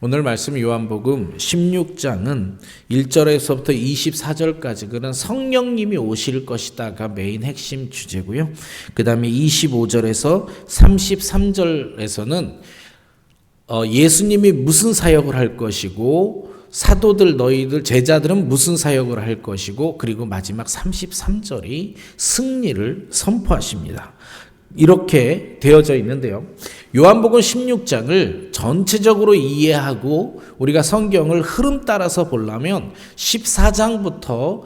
오늘 말씀 요한복음 16장은 1절에서부터 24절까지 그런 성령님이 오실 것이다가 메인 핵심 주제고요. 그 다음에 25절에서 33절에서는 예수님이 무슨 사역을 할 것이고 사도들 너희들 제자들은 무슨 사역을 할 것이고 그리고 마지막 33절이 승리를 선포하십니다. 이렇게 되어져 있는데요. 요한복음 16장을 전체적으로 이해하고 우리가 성경을 흐름 따라서 보려면 14장부터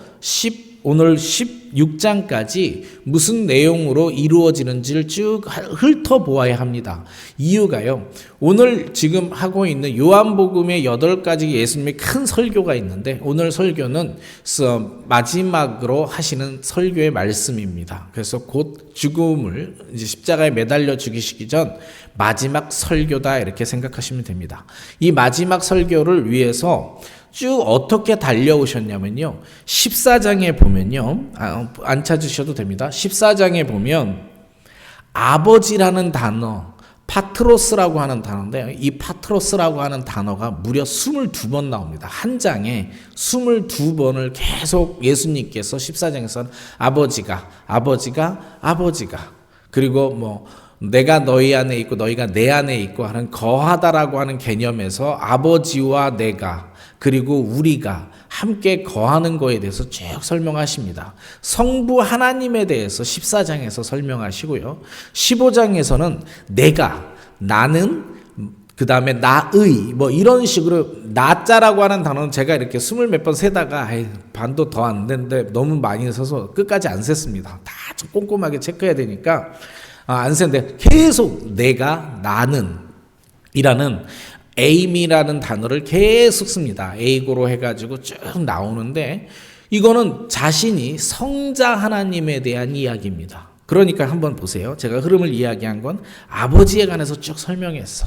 오늘 16장까지 무슨 내용으로 이루어지는지를 쭉 훑어보아야 합니다. 이유가요. 오늘 지금 하고 있는 요한복음의 8가지 예수님의 큰 설교가 있는데 오늘 설교는 마지막으로 하시는 설교의 말씀입니다. 그래서 곧 죽음을 이제 십자가에 매달려 죽이시기 전 마지막 설교다 이렇게 생각하시면 됩니다. 이 마지막 설교를 위해서 쭉 어떻게 달려오셨냐면요. 14장에 보면요. 안 찾으셔도 됩니다. 14장에 보면 아버지라는 단어, 파트로스라고 하는 단어인데 이 파트로스라고 하는 단어가 무려 22번 나옵니다. 한 장에 22번을 계속 예수님께서 14장에서는 아버지가 그리고 내가 너희 안에 있고 너희가 내 안에 있고 하는 거하다라고 하는 개념에서 아버지와 내가 그리고 우리가 함께 거하는 거에 대해서 쭉 설명하십니다. 성부 하나님에 대해서 14장에서 설명하시고요. 15장에서는 내가, 나는, 그 다음에 나의 이런 식으로 나자라고 하는 단어는 제가 이렇게 20몇 번 세다가 반도 더 안 되는데 너무 많이 써서 끝까지 안 셌습니다. 다 꼼꼼하게 체크해야 되니까 안 셌는데 계속 내가, 나는 이라는 에임이라는 단어를 계속 씁니다. 에이고로 해가지고 쭉 나오는데 이거는 자신이 성자 하나님에 대한 이야기입니다. 그러니까 한번 보세요. 제가 흐름을 이야기한 건 아버지에 관해서 쭉 설명했어.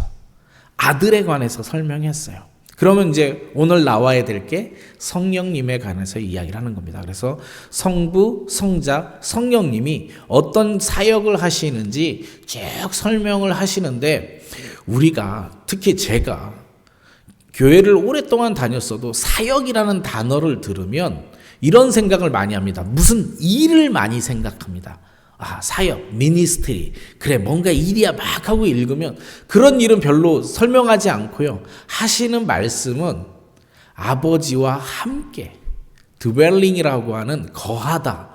아들에 관해서 설명했어요. 그러면 이제 오늘 나와야 될 게 성령님에 관해서 이야기를 하는 겁니다. 그래서 성부, 성자, 성령님이 어떤 사역을 하시는지 쭉 설명을 하시는데 우리가 특히 제가 교회를 오랫동안 다녔어도 사역이라는 단어를 들으면 이런 생각을 많이 합니다. 무슨 일을 많이 생각합니다. 사역, 미니스트리, 그래 뭔가 일이야 막 하고 읽으면 그런 일은 별로 설명하지 않고요. 하시는 말씀은 아버지와 함께 드웰링이라고 하는 거하다.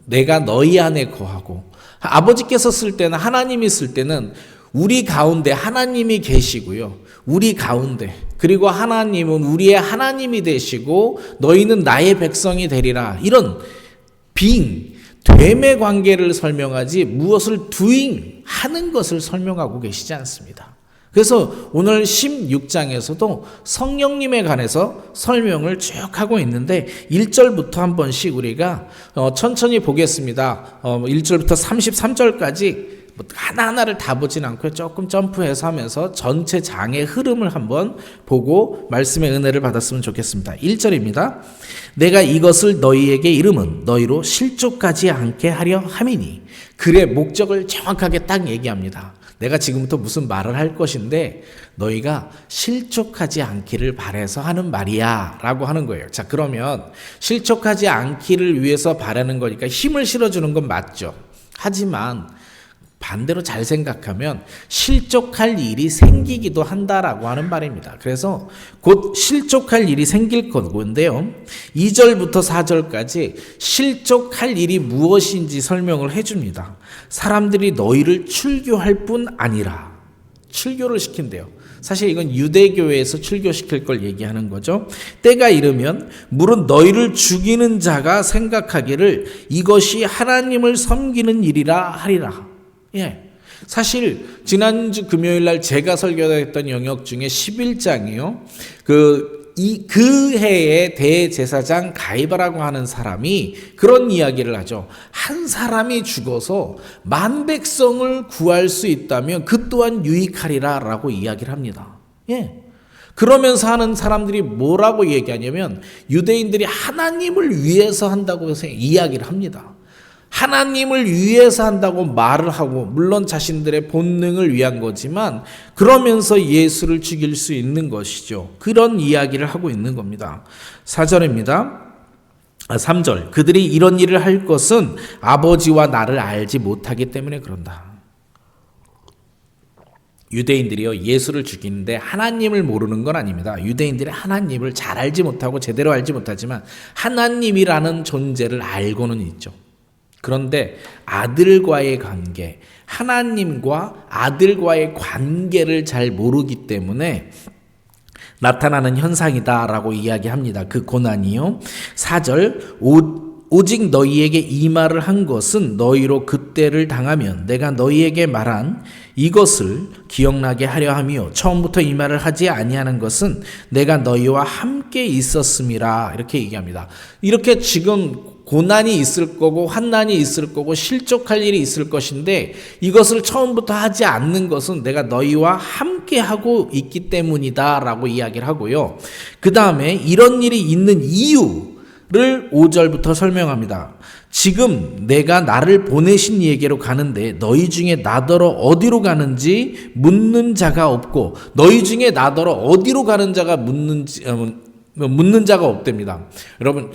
내가 너희 안에 거하고 아버지께서 쓸 때는 하나님이 쓸 때는 우리 가운데 하나님이 계시고요. 우리 가운데 그리고 하나님은 우리의 하나님이 되시고 너희는 나의 백성이 되리라. 이런 됨의 관계를 설명하지 무엇을 하는 것을 설명하고 계시지 않습니다. 그래서 오늘 16장에서도 성령님에 관해서 설명을 쭉 하고 있는데 1절부터 한 번씩 우리가 천천히 보겠습니다. 1절부터 33절까지 하나하나를 다 보진 않고요. 조금 점프해서 하면서 전체 장의 흐름을 한번 보고 말씀의 은혜를 받았으면 좋겠습니다. 1절입니다. 내가 이것을 너희에게 이름은 너희로 실족하지 않게 하려 함이니. 글의 목적을 정확하게 딱 얘기합니다. 내가 지금부터 무슨 말을 할 것인데 너희가 실족하지 않기를 바라서 하는 말이야 라고 하는 거예요. 자, 그러면 실족하지 않기를 위해서 바라는 거니까 힘을 실어주는 건 맞죠. 하지만 반대로 잘 생각하면 실족할 일이 생기기도 한다라고 하는 말입니다. 그래서 곧 실족할 일이 생길 건데요. 2절부터 4절까지 실족할 일이 무엇인지 설명을 해줍니다. 사람들이 너희를 출교할 뿐 아니라 출교를 시킨대요. 사실 이건 유대교회에서 출교시킬 걸 얘기하는 거죠. 때가 이르면 물은 너희를 죽이는 자가 생각하기를 이것이 하나님을 섬기는 일이라 하리라. 사실 지난주 금요일 날 제가 설교했던 영역 중에 11장이요. 그 해의 대제사장 가이바라고 하는 사람이 그런 이야기를 하죠. 한 사람이 죽어서 만 백성을 구할 수 있다면 그 또한 유익하리라 라고 이야기를 합니다. 그러면서 하는 사람들이 뭐라고 얘기하냐면 유대인들이 하나님을 위해서 한다고 해서 이야기를 합니다. 하나님을 위해서 한다고 말을 하고, 물론 자신들의 본능을 위한 거지만 그러면서 예수를 죽일 수 있는 것이죠. 그런 이야기를 하고 있는 겁니다. 3절 그들이 이런 일을 할 것은 아버지와 나를 알지 못하기 때문에 그런다. 유대인들이요, 예수를 죽이는데 하나님을 모르는 건 아닙니다. 유대인들이 하나님을 잘 알지 못하고 제대로 알지 못하지만 하나님이라는 존재를 알고는 있죠. 그런데 아들과의 관계, 하나님과 아들과의 관계를 잘 모르기 때문에 나타나는 현상이다라고 이야기합니다. 그 고난이요. 4절 오직 너희에게 이 말을 한 것은 너희로 그때를 당하면 내가 너희에게 말한 이것을 기억나게 하려 함이요 처음부터 이 말을 하지 아니하는 것은 내가 너희와 함께 있었음이라. 이렇게 얘기합니다. 이렇게 지금 고난이 있을 거고 환난이 있을 거고 실족할 일이 있을 것인데 이것을 처음부터 하지 않는 것은 내가 너희와 함께 하고 있기 때문이다 라고 이야기를 하고요. 그 다음에 이런 일이 있는 이유를 5절부터 설명합니다. 지금 내가 나를 보내신 이에게로 가는데 너희 중에 나더러 어디로 가는지 묻는 자가 없고, 너희 중에 나더러 어디로 가는 자가 묻는 자가 없답니다. 여러분,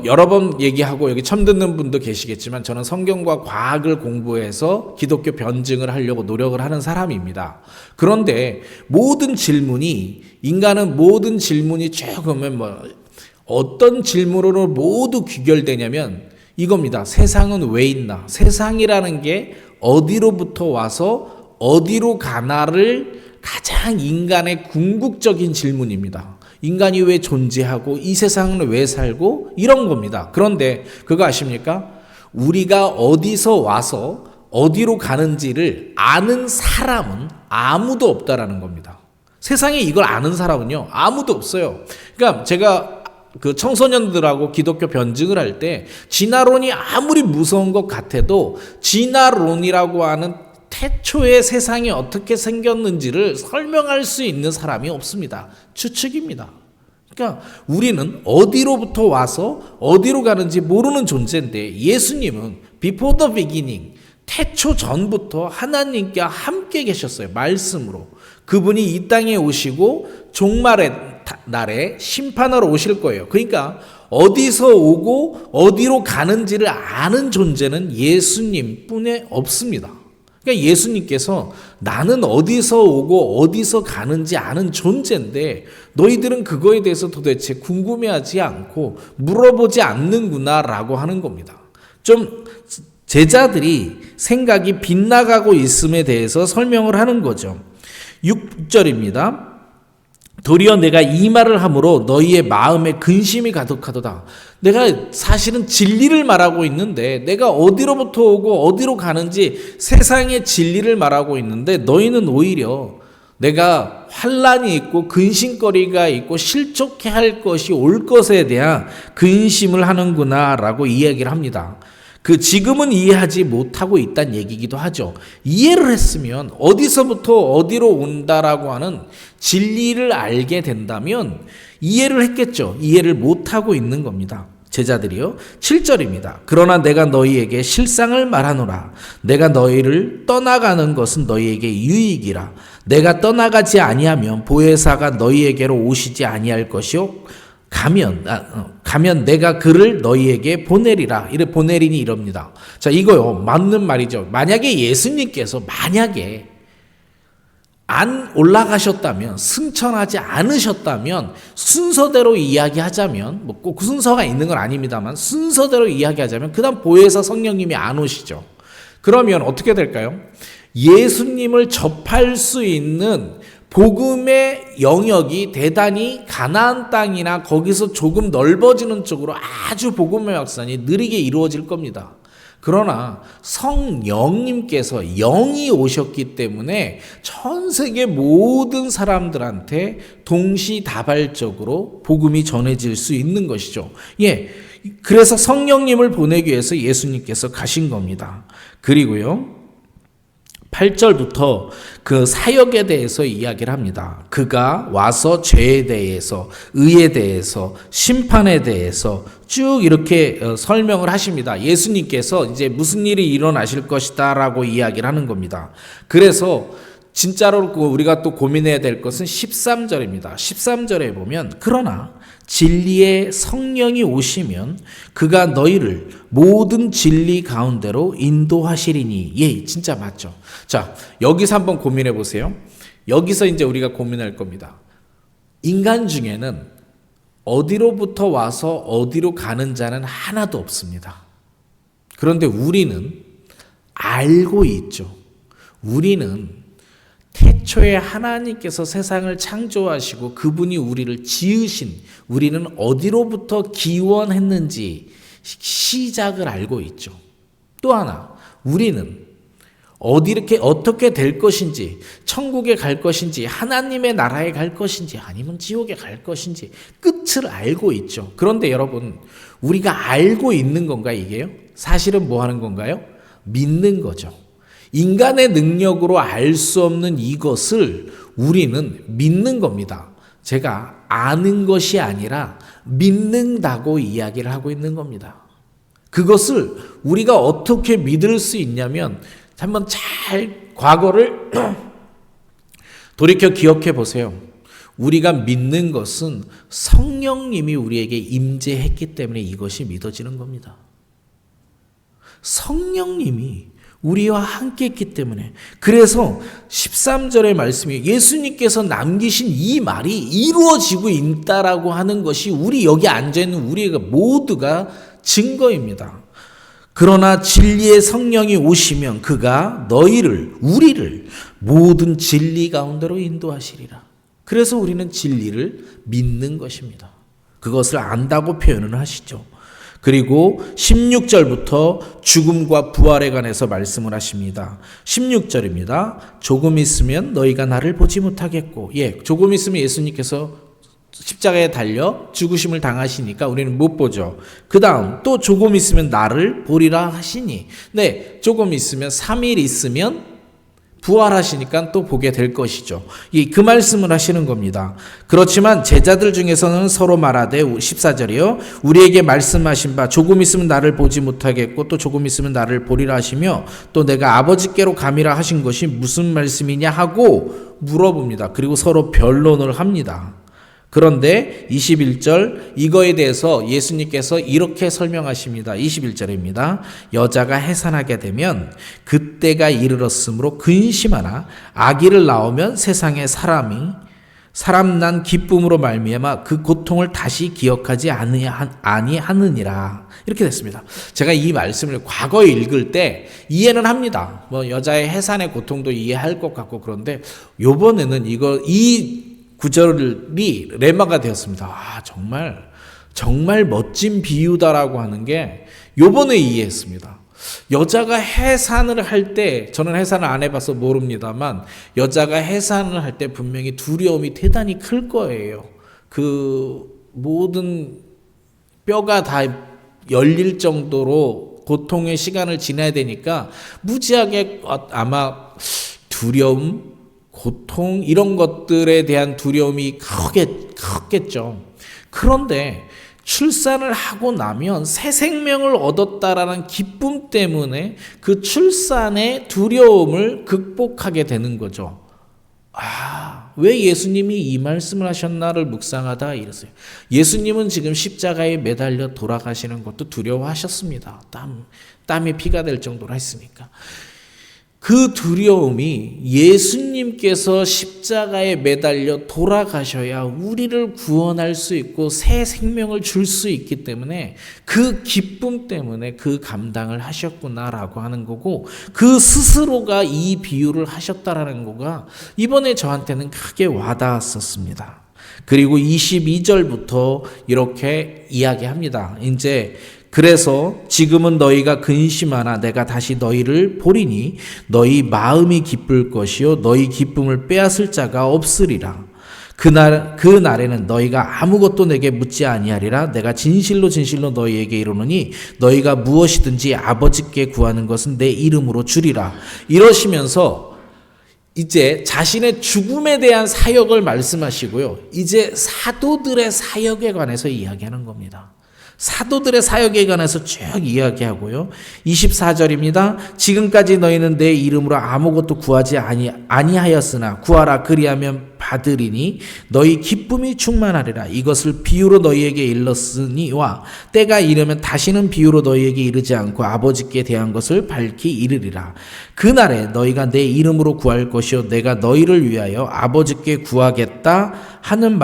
여러 번 얘기하고 여기 처음 듣는 분도 계시겠지만 저는 성경과 과학을 공부해서 기독교 변증을 하려고 노력을 하는 사람입니다. 그런데 인간은 모든 질문이 쭉 오면 어떤 질문으로 모두 귀결되냐면 이겁니다. 세상은 왜 있나? 세상이라는 게 어디로부터 와서 어디로 가나를 가장 인간의 궁극적인 질문입니다. 인간이 왜 존재하고 이 세상은 왜 살고 이런 겁니다. 그런데 그거 아십니까? 우리가 어디서 와서 어디로 가는지를 아는 사람은 아무도 없다라는 겁니다. 세상에 이걸 아는 사람은요, 아무도 없어요. 그러니까 제가 그 청소년들하고 기독교 변증을 할 때 진화론이 아무리 무서운 것 같아도 진화론이라고 하는 태초의 세상이 어떻게 생겼는지를 설명할 수 있는 사람이 없습니다. 추측입니다. 그러니까 우리는 어디로부터 와서 어디로 가는지 모르는 존재인데 예수님은 before the beginning, 태초 전부터 하나님과 함께 계셨어요. 말씀으로. 그분이 이 땅에 오시고 종말의 날에 심판하러 오실 거예요. 그러니까 어디서 오고 어디로 가는지를 아는 존재는 예수님 뿐에 없습니다. 그러니까 예수님께서 나는 어디서 오고 어디서 가는지 아는 존재인데 너희들은 그거에 대해서 도대체 궁금해하지 않고 물어보지 않는구나 라고 하는 겁니다. 좀 제자들이 생각이 빗나가고 있음에 대해서 설명을 하는 거죠. 6절입니다. 도리어 내가 이 말을 함으로 너희의 마음에 근심이 가득하도다. 내가 사실은 진리를 말하고 있는데 내가 어디로부터 오고 어디로 가는지 세상의 진리를 말하고 있는데 너희는 오히려 내가 환난이 있고 근심거리가 있고 실족해 할 것이 올 것에 대한 근심을 하는구나 라고 이야기를 합니다. 지금은 이해하지 못하고 있다는 얘기기도 하죠. 이해를 했으면 어디서부터 어디로 온다라고 하는 진리를 알게 된다면 이해를 했겠죠. 이해를 못하고 있는 겁니다. 제자들이요. 7절입니다. 그러나 내가 너희에게 실상을 말하노라. 내가 너희를 떠나가는 것은 너희에게 유익이라. 내가 떠나가지 아니하면 보혜사가 너희에게로 오시지 아니할 것이요. 가면 내가 그를 너희에게 보내리라. 보내리니 이럽니다. 자, 이거요. 맞는 말이죠. 만약에 예수님께서 안 올라가셨다면, 승천하지 않으셨다면, 순서대로 이야기하자면, 꼭 순서가 있는 건 아닙니다만, 순서대로 이야기하자면, 그 다음 보혜사 성령님이 안 오시죠. 그러면 어떻게 될까요? 예수님을 접할 수 있는 복음의 영역이 대단히 가나안 땅이나 거기서 조금 넓어지는 쪽으로 아주 복음의 확산이 느리게 이루어질 겁니다. 그러나 성령님께서 영이 오셨기 때문에 전 세계 모든 사람들한테 동시다발적으로 복음이 전해질 수 있는 것이죠. 그래서 성령님을 보내기 위해서 예수님께서 가신 겁니다. 그리고요, 8절부터 그 사역에 대해서 이야기를 합니다. 그가 와서 죄에 대해서, 의에 대해서, 심판에 대해서 쭉 이렇게 설명을 하십니다. 예수님께서 이제 무슨 일이 일어나실 것이다 라고 이야기를 하는 겁니다. 그래서 진짜로 우리가 또 고민해야 될 것은 13절입니다. 13절에 보면 그러나 진리의 성령이 오시면 그가 너희를 모든 진리 가운데로 인도하시리니. 예, 진짜 맞죠. 자, 여기서 한번 고민해 보세요. 여기서 이제 우리가 고민할 겁니다. 인간 중에는 어디로부터 와서 어디로 가는 자는 하나도 없습니다. 그런데 우리는 알고 있죠. 우리는 태초에 하나님께서 세상을 창조하시고 그분이 우리를 지으신, 우리는 어디로부터 기원했는지 시작을 알고 있죠. 또 하나, 우리는 어떻게 될 것인지, 천국에 갈 것인지, 하나님의 나라에 갈 것인지, 아니면 지옥에 갈 것인지 끝을 알고 있죠. 그런데 여러분, 우리가 알고 있는 건가 이게요? 사실은 뭐 하는 건가요? 믿는 거죠. 인간의 능력으로 알 수 없는 이것을 우리는 믿는 겁니다. 제가 아는 것이 아니라 믿는다고 이야기를 하고 있는 겁니다. 그것을 우리가 어떻게 믿을 수 있냐면 한번 잘 과거를 돌이켜 기억해 보세요. 우리가 믿는 것은 성령님이 우리에게 임재했기 때문에 이것이 믿어지는 겁니다. 성령님이 우리와 함께 했기 때문에. 그래서 13절의 말씀이 예수님께서 남기신 이 말이 이루어지고 있다라고 하는 것이 우리 여기 앉아있는 우리가 모두가 증거입니다. 그러나 진리의 성령이 오시면 그가 우리를 모든 진리 가운데로 인도하시리라. 그래서 우리는 진리를 믿는 것입니다. 그것을 안다고 표현을 하시죠. 그리고 16절부터 죽음과 부활에 관해서 말씀을 하십니다. 16절입니다. 조금 있으면 너희가 나를 보지 못하겠고. 예, 조금 있으면 예수님께서 십자가에 달려 죽으심을 당하시니까 우리는 못 보죠. 그 다음 또 조금 있으면 나를 보리라 하시니. 네, 조금 있으면 3일 있으면 부활하시니까 또 보게 될 것이죠. 그 말씀을 하시는 겁니다. 그렇지만 제자들 중에서는 서로 말하되 14절이요. 우리에게 말씀하신 바 조금 있으면 나를 보지 못하겠고 또 조금 있으면 나를 보리라 하시며 또 내가 아버지께로 감이라 하신 것이 무슨 말씀이냐 하고 물어봅니다. 그리고 서로 변론을 합니다. 그런데 21절 이거에 대해서 예수님께서 이렇게 설명하십니다. 21절입니다. 여자가 해산하게 되면 그때가 이르렀으므로 근심하나 아기를 낳으면 세상에 사람 난 기쁨으로 말미암아 그 고통을 다시 기억하지 아니하느니라. 이렇게 됐습니다. 제가 이 말씀을 과거에 읽을 때 이해는 합니다. 여자의 해산의 고통도 이해할 것 같고. 그런데 요번에는 이 구절이 레마가 되었습니다. 정말 멋진 비유다라고 하는 게 요번에 이해했습니다. 여자가 해산을 할 때, 저는 해산을 안 해봐서 모릅니다만 여자가 해산을 할 때 분명히 두려움이 대단히 클 거예요. 그 모든 뼈가 다 열릴 정도로 고통의 시간을 지나야 되니까 무지하게 아마 두려움, 고통 이런 것들에 대한 두려움이 컸겠죠. 그런데 출산을 하고 나면 새 생명을 얻었다라는 기쁨 때문에 그 출산의 두려움을 극복하게 되는 거죠. 왜 예수님이 이 말씀을 하셨나를 묵상하다 이랬어요. 예수님은 지금 십자가에 매달려 돌아가시는 것도 두려워하셨습니다. 땀이 피가 될 정도로 했으니까. 그 두려움이 예수님께서 십자가에 매달려 돌아가셔야 우리를 구원할 수 있고 새 생명을 줄 수 있기 때문에 그 기쁨 때문에 그 감당을 하셨구나라고 하는 거고, 그 스스로가 이 비유를 하셨다라는 거가 이번에 저한테는 크게 와닿았었습니다. 그리고 22절부터 이렇게 이야기합니다. 이제 그래서 지금은 너희가 근심하나 내가 다시 너희를 보리니 너희 마음이 기쁠 것이요 너희 기쁨을 빼앗을 자가 없으리라. 그날에는 너희가 아무것도 내게 묻지 아니하리라. 내가 진실로 진실로 너희에게 이르노니 너희가 무엇이든지 아버지께 구하는 것은 내 이름으로 주리라. 이러시면서 이제 자신의 죽음에 대한 사역을 말씀하시고요. 이제 사도들의 사역에 관해서 이야기하는 겁니다. 사도들의 사역에 관해서 쭉 이야기하고요. 24절입니다. 지금까지 너희는 내 이름으로 아무것도 구하지 아니하였으나 구하라 그리하면 받으리니 너희 기쁨이 충만하리라. 이것을 비유로 너희에게 일렀으니와 때가 이르면 다시는 비유로 너희에게 이르지 않고 아버지께 대한 것을 밝히 이르리라. 그날에 너희가 내 이름으로 구할 것이요 내가 너희를 위하여 아버지께 구하겠다 하는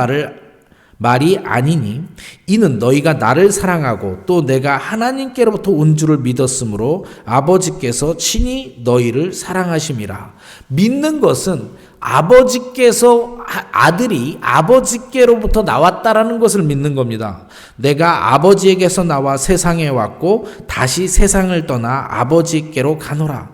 말이 아니니 이는 너희가 나를 사랑하고 또 내가 하나님께로부터 온 줄을 믿었으므로 아버지께서 친히 너희를 사랑하심이라. 믿는 것은 아버지께서 아들이 아버지께로부터 나왔다라는 것을 믿는 겁니다. 내가 아버지에게서 나와 세상에 왔고 다시 세상을 떠나 아버지께로 가노라.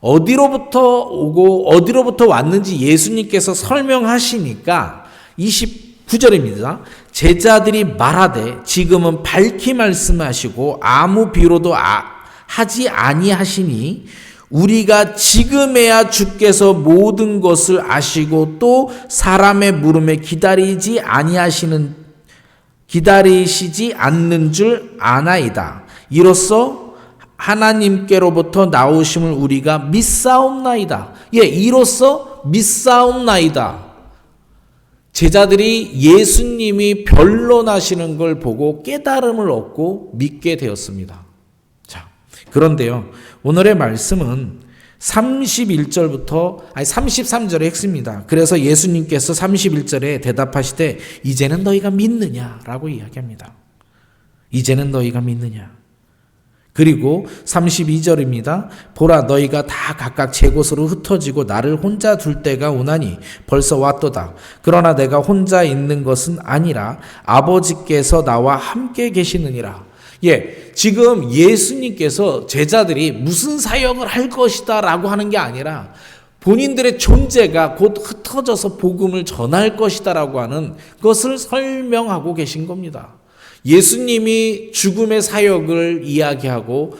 어디로부터 오고 어디로부터 왔는지 예수님께서 설명하시니까 29절입니다. 제자들이 말하되 지금은 밝히 말씀하시고 아무 비유로도 하지 아니하시니 우리가 지금에야 주께서 모든 것을 아시고 또 사람의 물음에 기다리시지 않는 줄 아나이다. 이로써 하나님께로부터 나오심을 우리가 믿사옵나이다. 이로써 믿사옵나이다. 제자들이 예수님이 변론하시는 걸 보고 깨달음을 얻고 믿게 되었습니다. 자, 그런데요, 오늘의 말씀은 33절의 핵심입니다. 그래서 예수님께서 31절에 대답하시되 이제는 너희가 믿느냐라고 이야기합니다. 이제는 너희가 믿느냐. 그리고 32절입니다. 보라 너희가 다 각각 제 곳으로 흩어지고 나를 혼자 둘 때가 오나니 벌써 왔도다. 그러나 내가 혼자 있는 것은 아니라 아버지께서 나와 함께 계시느니라. 지금 예수님께서 제자들이 무슨 사역을 할 것이다 라고 하는 게 아니라 본인들의 존재가 곧 흩어져서 복음을 전할 것이다 라고 하는 것을 설명하고 계신 겁니다. 예수님이 죽음의 사역을 이야기하고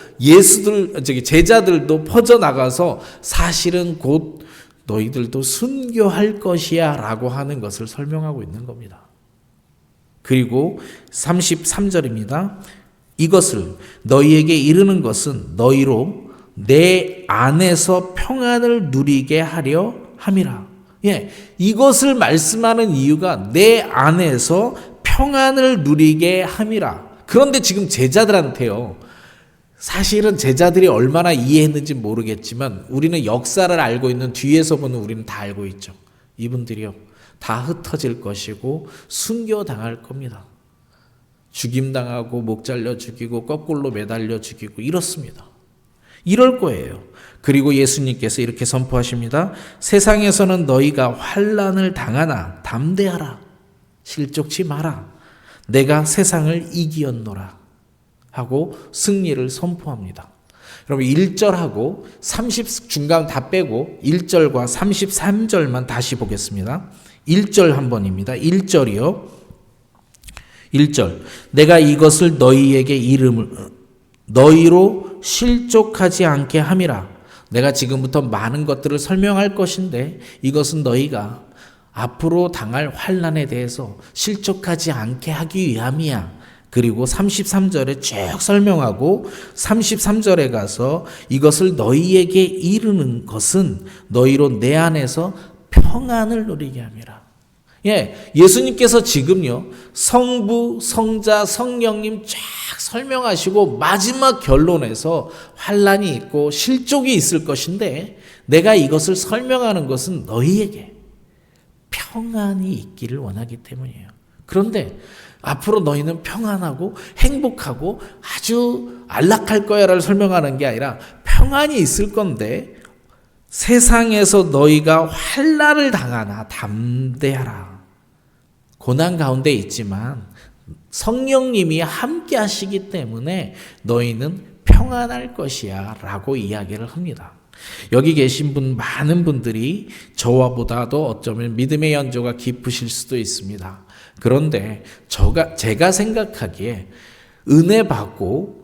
제자들도 퍼져나가서 사실은 곧 너희들도 순교할 것이야 라고 하는 것을 설명하고 있는 겁니다. 그리고 33절입니다. 이것을 너희에게 이르는 것은 너희로 내 안에서 평안을 누리게 하려 함이라. 이것을 말씀하는 이유가 내 안에서 평안을 누리게 함이라. 그런데 지금 제자들한테요. 사실은 제자들이 얼마나 이해했는지 모르겠지만 우리는 역사를 알고 있는 뒤에서 보는 우리는 다 알고 있죠. 이분들이요. 다 흩어질 것이고 순교당할 겁니다. 죽임당하고 목 잘려 죽이고 거꾸로 매달려 죽이고 이렇습니다. 이럴 거예요. 그리고 예수님께서 이렇게 선포하십니다. 세상에서는 너희가 환난을 당하나 담대하라. 실족치 마라. 내가 세상을 이기었노라 하고 승리를 선포합니다. 여러분 1절하고 30 중간 다 빼고 1절과 33절만 다시 보겠습니다. 1절 한 번입니다. 1절이요. 1절 내가 이것을 너희에게 너희로 실족하지 않게 함이라. 내가 지금부터 많은 것들을 설명할 것인데 이것은 너희가 앞으로 당할 환난에 대해서 실족하지 않게 하기 위함이야. 그리고 33절에 쭉 설명하고 33절에 가서 이것을 너희에게 이르는 것은 너희로 내 안에서 평안을 누리게 함이라. 예수님께서 지금요 성부, 성자, 성령님 쫙 설명하시고 마지막 결론에서 환난이 있고 실족이 있을 것인데 내가 이것을 설명하는 것은 너희에게 평안이 있기를 원하기 때문이에요. 그런데 앞으로 너희는 평안하고 행복하고 아주 안락할 거야를 설명하는 게 아니라 평안이 있을 건데 세상에서 너희가 환난을 당하나 담대하라. 고난 가운데 있지만 성령님이 함께 하시기 때문에 너희는 평안할 것이야 라고 이야기를 합니다. 여기 계신 많은 분들이 저와보다도 어쩌면 믿음의 연조가 깊으실 수도 있습니다. 그런데 제가 생각하기에 은혜 받고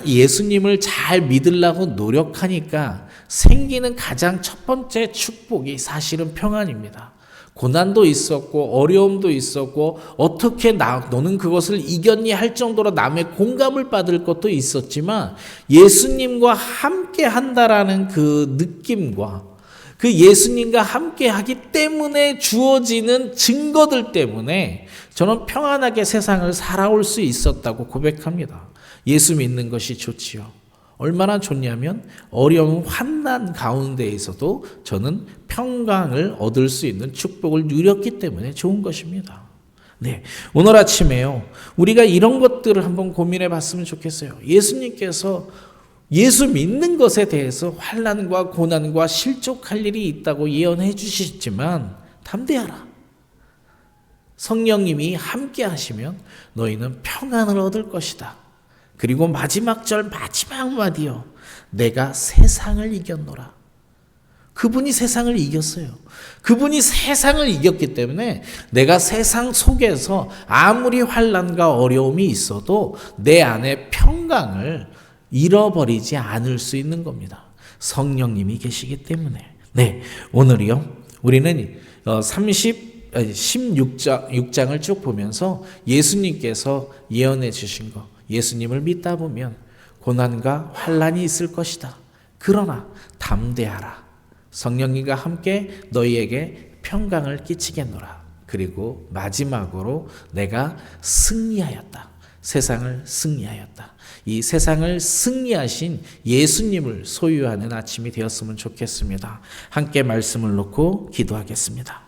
예수님을 잘 믿으려고 노력하니까 생기는 가장 첫 번째 축복이 사실은 평안입니다. 고난도 있었고 어려움도 있었고 어떻게 너는 그것을 이겼니 할 정도로 남의 공감을 받을 것도 있었지만 예수님과 함께 한다라는 그 느낌과 그 예수님과 함께 하기 때문에 주어지는 증거들 때문에 저는 평안하게 세상을 살아올 수 있었다고 고백합니다. 예수 믿는 것이 좋지요. 얼마나 좋냐면 어려운 환난 가운데에서도 저는 평강을 얻을 수 있는 축복을 누렸기 때문에 좋은 것입니다. 네, 오늘 아침에요. 우리가 이런 것들을 한번 고민해 봤으면 좋겠어요. 예수님께서 예수 믿는 것에 대해서 환난과 고난과 실족할 일이 있다고 예언해 주시지만 담대하라. 성령님이 함께 하시면 너희는 평안을 얻을 것이다. 그리고 마지막 절 마지막 마디요. 내가 세상을 이겼노라. 그분이 세상을 이겼어요. 그분이 세상을 이겼기 때문에 내가 세상 속에서 아무리 환난과 어려움이 있어도 내 안에 평강을 잃어버리지 않을 수 있는 겁니다. 성령님이 계시기 때문에. 네, 오늘이요. 우리는 16장을 쭉 보면서 예수님께서 예언해 주신 것, 예수님을 믿다 보면 고난과 환난이 있을 것이다. 그러나 담대하라. 성령님과 함께 너희에게 평강을 끼치겠노라. 그리고 마지막으로 내가 승리하였다. 세상을 승리하였다. 이 세상을 승리하신 예수님을 소유하는 아침이 되었으면 좋겠습니다. 함께 말씀을 놓고 기도하겠습니다.